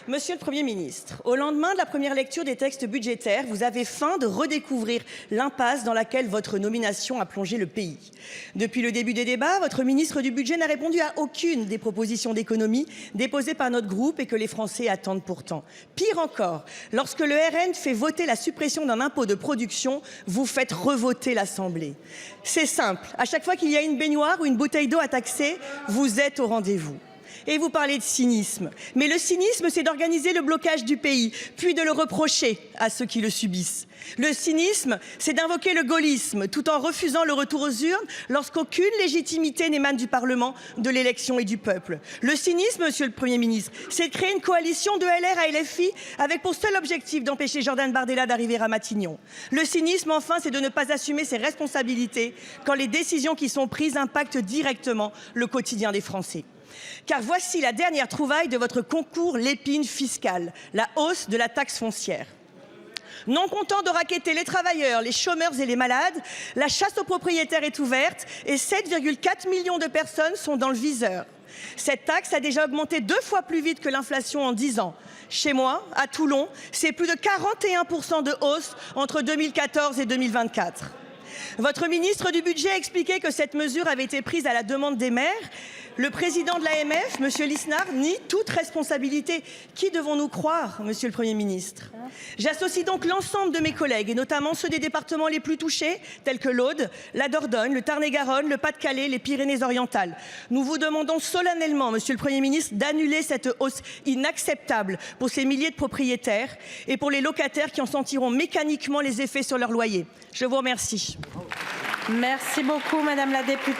Monsieur le Premier ministre, au lendemain de la première lecture des textes budgétaires, vous avez faim de redécouvrir l'impasse dans laquelle votre nomination a plongé le pays. Depuis le début des débats, votre ministre du Budget n'a répondu à aucune des propositions d'économie déposées par notre groupe et que les Français attendent pourtant. Pire encore, lorsque le RN fait voter la suppression d'un impôt de production, vous faites revoter l'Assemblée. C'est simple, à chaque fois qu'il y a une baignoire ou une bouteille d'eau à taxer, vous êtes au rendez-vous. Et vous parlez de cynisme. Mais le cynisme, c'est d'organiser le blocage du pays, puis de le reprocher à ceux qui le subissent. Le cynisme, c'est d'invoquer le gaullisme, tout en refusant le retour aux urnes lorsqu'aucune légitimité n'émane du Parlement, de l'élection et du peuple. Le cynisme, monsieur le Premier ministre, c'est de créer une coalition de LR à LFI avec pour seul objectif d'empêcher Jordan Bardella d'arriver à Matignon. Le cynisme, enfin, c'est de ne pas assumer ses responsabilités quand les décisions qui sont prises impactent directement le quotidien des Français. Car voici la dernière trouvaille de votre concours l'épine fiscale, la hausse de la taxe foncière. Non content de racketter les travailleurs, les chômeurs et les malades, la chasse aux propriétaires est ouverte et 7,4 millions de personnes sont dans le viseur. Cette taxe a déjà augmenté 2 fois plus vite que l'inflation en 10 ans. Chez moi, à Toulon, c'est plus de 41% de hausse entre 2014 et 2024. Votre ministre du Budget a expliqué que cette mesure avait été prise à la demande des maires. Le président de l'AMF, M. Lisnard, nie toute responsabilité. Qui devons-nous croire, Monsieur le Premier ministre? J'associe donc l'ensemble de mes collègues, et notamment ceux des départements les plus touchés, tels que l'Aude, la Dordogne, le Tarn-et-Garonne, le Pas-de-Calais, les Pyrénées-Orientales. Nous vous demandons solennellement, Monsieur le Premier ministre, d'annuler cette hausse inacceptable pour ces milliers de propriétaires et pour les locataires qui en sentiront mécaniquement les effets sur leur loyer. Je vous remercie. Merci beaucoup, Madame la députée.